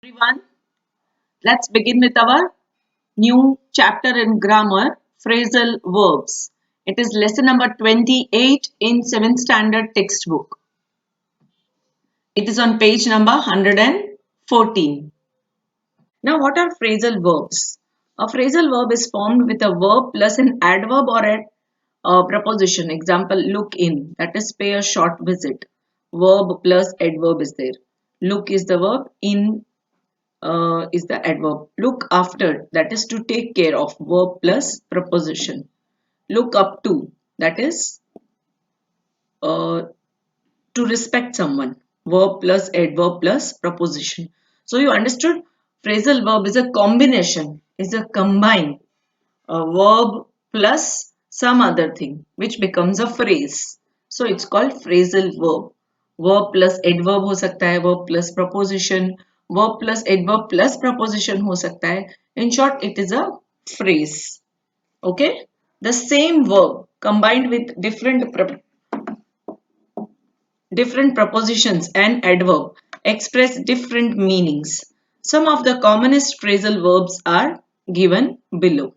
Everyone, let's begin with our new chapter in grammar, phrasal verbs. It is lesson number 28 in 7th standard textbook. It is on page number 114. Now, what are phrasal verbs? A phrasal verb is formed with a verb plus an adverb or a preposition. Example, look in, that is pay a short visit. Verb plus adverb is there. Look is the verb, in is the adverb. Look after, that is to take care of, verb plus preposition. Look up to, that is uh, to respect someone, verb plus adverb plus preposition. So you understood, phrasal verb is a combination, is a combine, a verb plus some other thing which becomes a phrase. So it's called phrasal verb. Verb plus adverb हो सकता है, verb plus preposition, verb plus adverb plus preposition हो सकता है. In short, it is a phrase. Okay? The same verb combined with different prepositions and adverb express different meanings. Some of the commonest phrasal verbs are given below.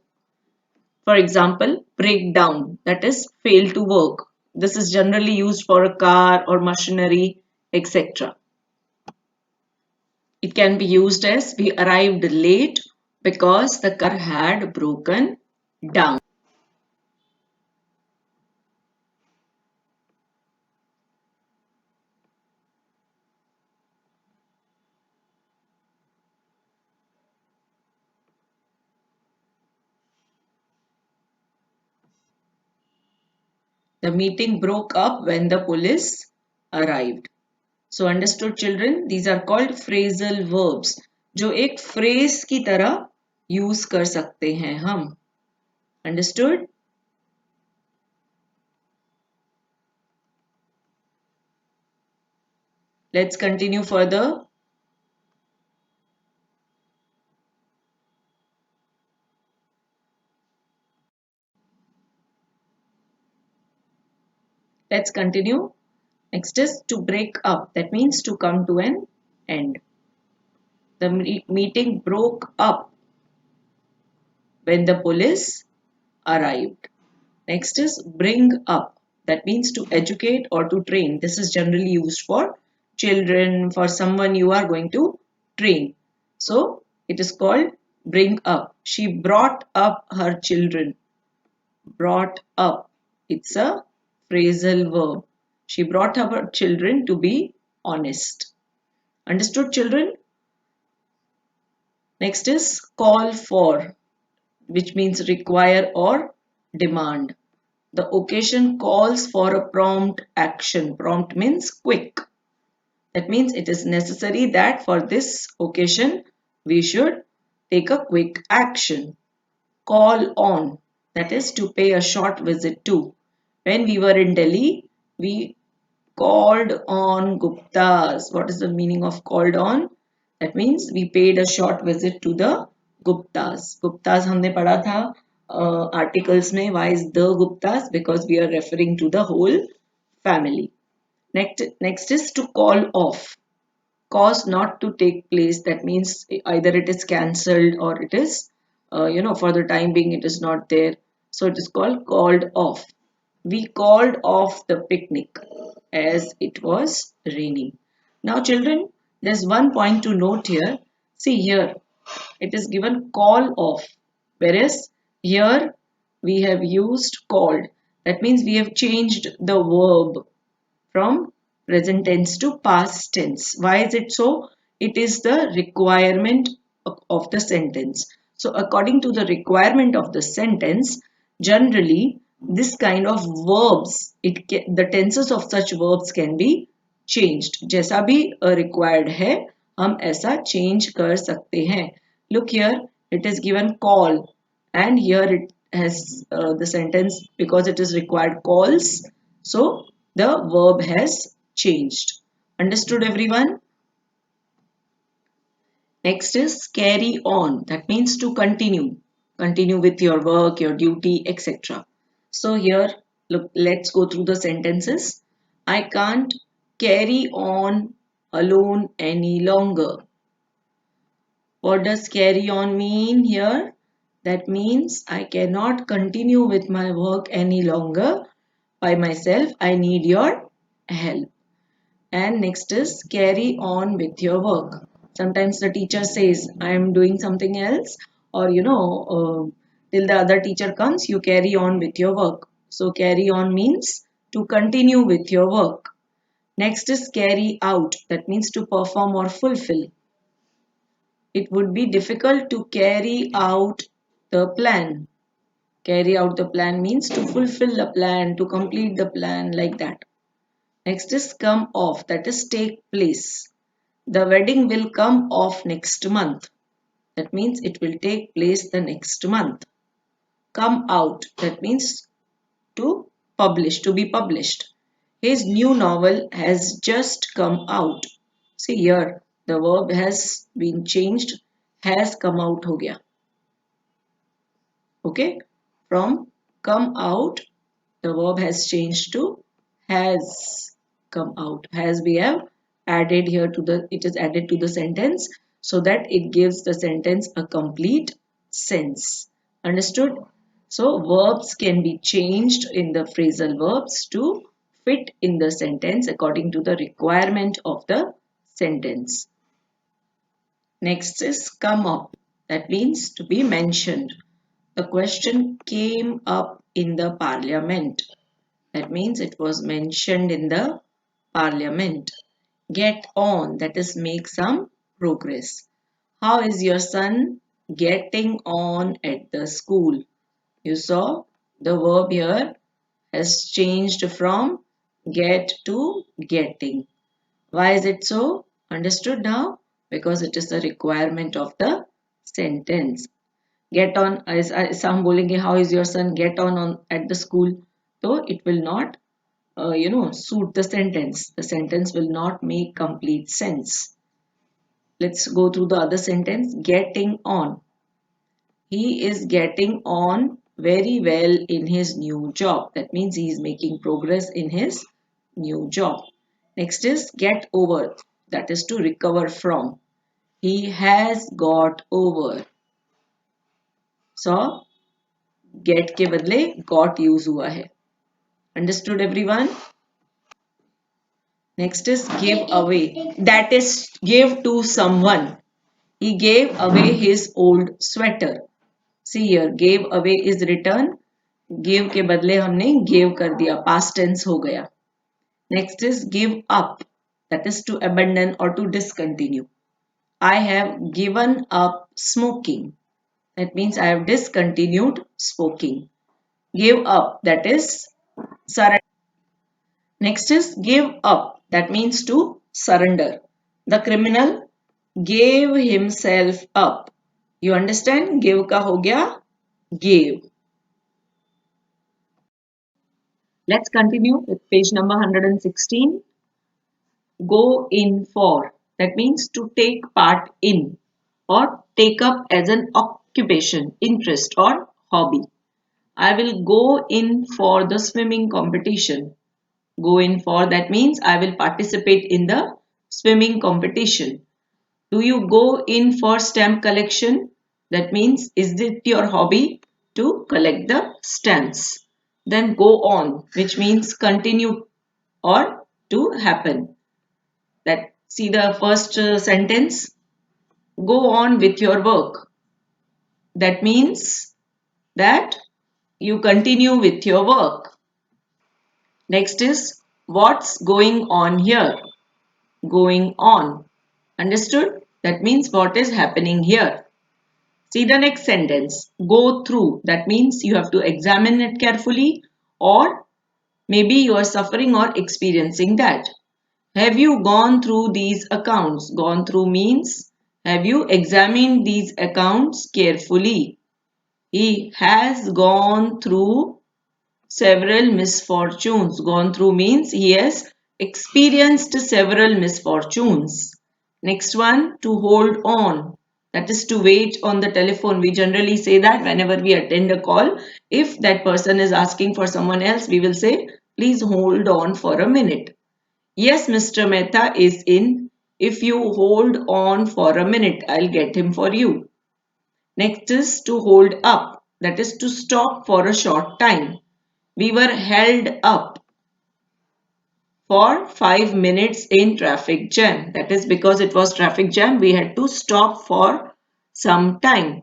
For example, break down, that is fail to work. This is generally used for a car or machinery, etc. It can be used as we arrived late because the car had broken down. The meeting broke up when the police arrived. So understood children, these are called phrasal verbs जो एक phrase की तरह use कर सकते हैं हम. Understood? Let's continue further. Let's continue. Next is to break up. That means to come to an end. The meeting broke up when the police arrived. Next is bring up. That means to educate or to train. This is generally used for children, for someone you are going to train. So it is called bring up. She brought up her children. Brought up. It's a phrasal verb. She brought up her children to be honest. Understood, children? Next is call for, which means require or demand. The occasion calls for a prompt action. Prompt means quick. That means it is necessary that for this occasion we should take a quick action. Call on, that is to pay a short visit to. When we were in Delhi, we called on Guptas. What is the meaning of called on? That means we paid a short visit to the Guptas. Guptas हमने पढ़ा था articles में. Why is the Guptas? Because we are referring to the whole family. Next is to call off. Cause not to take place. That means either it is cancelled or it is, for the time being it is not there. So it is called off. We called off the picnic as it was raining. Now children, there's one point to note here. See here, it is given call off, whereas here we have used called. That means we have changed the verb from present tense to past tense. Why is it so? It is the requirement of the sentence. So according to the requirement of the sentence, generally this kind of verbs, the tenses of such verbs can be changed. जैसा भी required है, हम ऐसा change कर सकते हैं. Look here, it is given call, and here it has the sentence because it is required calls. So the verb has changed. Understood everyone? Next is carry on. That means to continue. Continue with your work, your duty, etc. So here, look, let's go through the sentences. I can't carry on alone any longer. What does carry on mean here? That means I cannot continue with my work any longer by myself. I need your help. And next is carry on with your work. Sometimes the teacher says, I am doing something else, or till the other teacher comes, you carry on with your work. So, carry on means to continue with your work. Next is carry out, that means to perform or fulfill. It would be difficult to carry out the plan. Carry out the plan means to fulfill the plan, to complete the plan, like that. Next is come off, that is take place. The wedding will come off next month. That means it will take place the next month. Come out, that means to publish, to be published. His new novel has just come out. See here, the verb has been changed, has come out ho gaya. Okay, from come out, the verb has changed to has come out. Has we have added here to the, it is added to the sentence so that it gives the sentence a complete sense. Understood? So verbs can be changed in the phrasal verbs to fit in the sentence according to the requirement of the sentence. Next is come up. That means to be mentioned. The question came up in the parliament. That means it was mentioned in the parliament. Get on, that is make some progress. How is your son getting on at the school? You saw the verb here has changed from get to getting. Why is it so? Understood now? Because it is the requirement of the sentence. Get on, ऐसा हम बोलेंगे how is your son get on at the school, so it will not suit the sentence will not make complete sense. Let's go through the other sentence. Getting on, he is getting on very well in his new job. That means he is making progress in his new job. Next is get over, that is to recover from. He has got over. So get के बदले got use हुआ है. Understood everyone? Next is give away. That is give to someone. He gave away his old sweater. See here, gave away is return. Give के बदले हमने gave कर दिया. Past tense हो गया. Next is give up. That is to abandon or to discontinue. I have given up smoking. That means I have discontinued smoking. Give up. That is surrender. Next is give up. That means to surrender. The criminal gave himself up. You understand? Give ka ho gaya gave. Let's continue with page number 116. Go in for. That means to take part in or take up as an occupation, interest or hobby. I will go in for the swimming competition. Go in for, that means I will participate in the swimming competition. Do you go in for stamp collection? That means is it your hobby to collect the stamps? Then go on, which means continue or to happen. That see the first sentence. Go on with your work. That means that you continue with your work. Next is what's going on here? Going on. Understood? That means what is happening here. See the next sentence. Go through. That means you have to examine it carefully, or maybe you are suffering or experiencing that. Have you gone through these accounts? Gone through means have you examined these accounts carefully? He has gone through several misfortunes. Gone through means he has experienced several misfortunes. Next one, to hold on. That is to wait on the telephone. We generally say that whenever we attend a call, if that person is asking for someone else, we will say, please hold on for a minute. Yes, Mr. Mehta is in. If you hold on for a minute, I'll get him for you. Next is to hold up. That is to stop for a short time. We were held up for 5 minutes in traffic jam. That is because it was traffic jam, we had to stop for some time.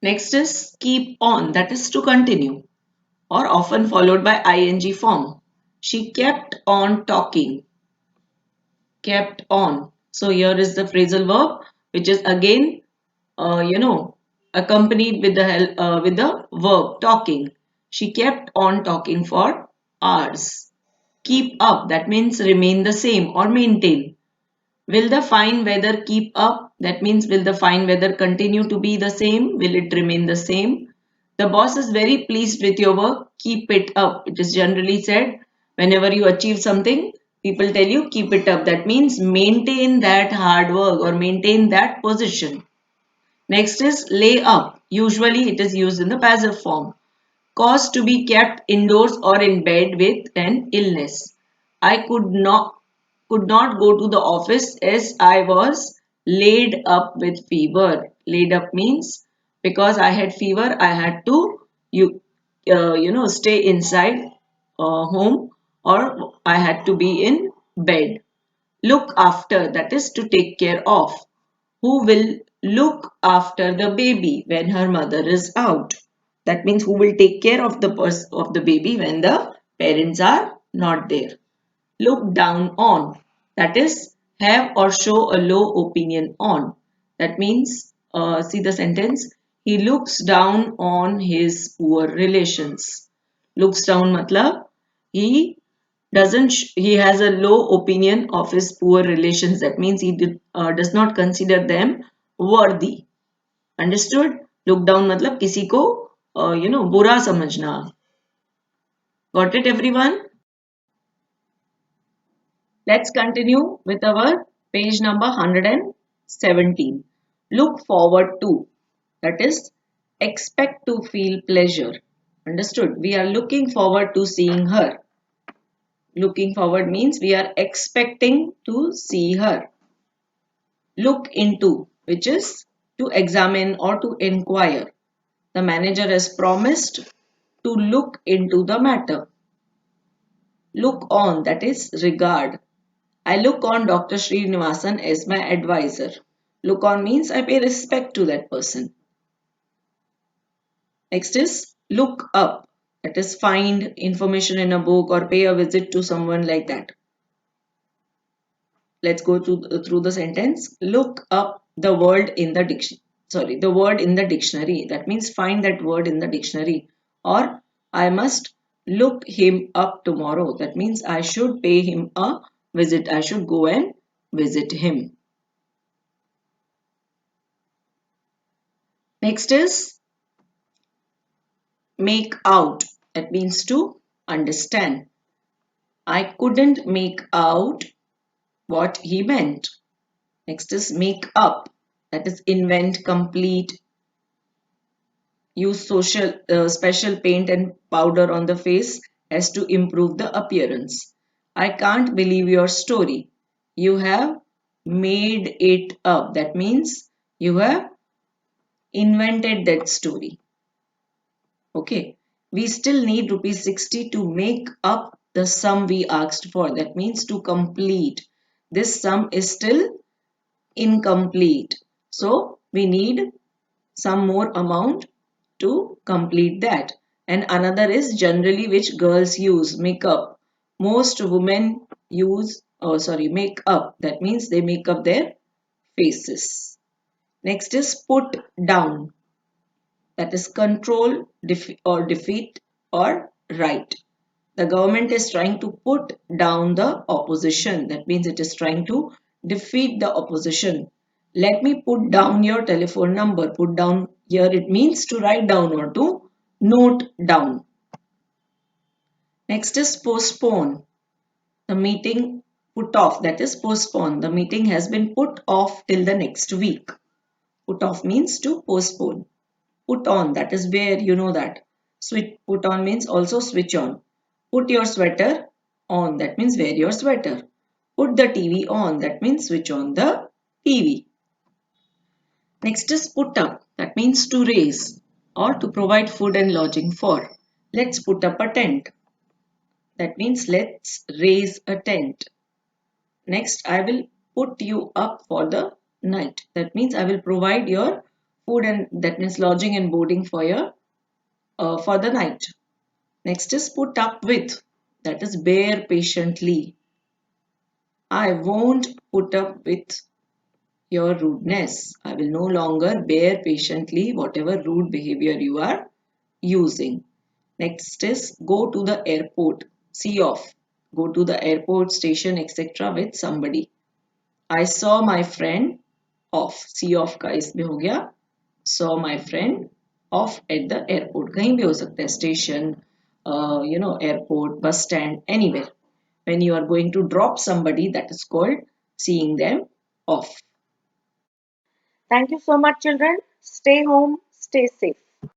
Next is keep on. That is to continue, or often followed by ing form. She kept on talking. Kept on. So here is the phrasal verb, which is again, accompanied with the with the verb talking. She kept on talking for hours. Keep up. That means remain the same or maintain. Will the fine weather keep up? That means will the fine weather continue to be the same? Will it remain the same? The boss is very pleased with your work. Keep it up. It is generally said whenever you achieve something, people tell you keep it up. That means maintain that hard work or maintain that position. Next is lay up. Usually it is used in the passive form. Cause to be kept indoors or in bed with an illness. I could not go to the office as I was laid up with fever. Laid up means because I had fever, I had to stay inside home, or I had to be in bed. Look after, that is to take care of. Who will look after the baby when her mother is out? That means who will take care of the baby when the parents are not there. Look down on. That is have or show a low opinion on. That means see the sentence. He looks down on his poor relations. Looks down matlab he he has a low opinion of his poor relations. That means does not consider them worthy. Understood? Look down मतलब किसी को बुरा समझना. Got it everyone? Let's continue with our page number 117. Look forward to. That is expect to feel pleasure. Understood? We are looking forward to seeing her. Looking forward means we are expecting to see her. Look into, which is to examine or to inquire. The manager has promised to look into the matter. Look on, that is regard. I look on Dr. Srinivasan as my advisor. Look on means I pay respect to that person. Next is look up. That is find information in a book or pay a visit to someone like that. Let's go through the sentence. Look up the word in the dictionary. Sorry, the word in the dictionary. That means find that word in the dictionary. Or I must look him up tomorrow. That means I should pay him a visit. I should go and visit him. Next is make out. That means to understand. I couldn't make out what he meant. Next is make up. That is invent, complete, use special paint and powder on the face as to improve the appearance. I can't believe your story. You have made it up. That means you have invented that story. Okay. We still need rupees 60 to make up the sum we asked for. That means to complete. This sum is still incomplete. So we need some more amount to complete that. And another is generally which girls use makeup. Most women use, makeup. That means they make up their faces. Next is put down. That is control or defeat or right. The government is trying to put down the opposition. That means it is trying to defeat the opposition. Let me put down your telephone number. Put down here it means to write down or to note down. Next is postpone. The meeting put off, that is postpone. The meeting has been put off till the next week. Put off means to postpone. Put on, that is where you know that. Switch, put on means also switch on. Put your sweater on, that means wear your sweater. Put the TV on. That means switch on the TV. Next is put up. That means to raise or to provide food and lodging for. Let's put up a tent. That means let's raise a tent. Next, I will put you up for the night. That means I will provide your food and that means lodging and boarding for your for the night. Next is put up with. That is bear patiently. I won't put up with your rudeness. I will no longer bear patiently whatever rude behavior you are using. Next is go to the airport. See off. Go to the airport station etc. with somebody. I saw my friend off. See off का इसमें हो गया. Saw my friend off at the airport. कहीं भी हो सकता है. Station, airport, bus stand, anywhere. When you are going to drop somebody, that is called seeing them off. Thank you so much, children. Stay home, stay safe.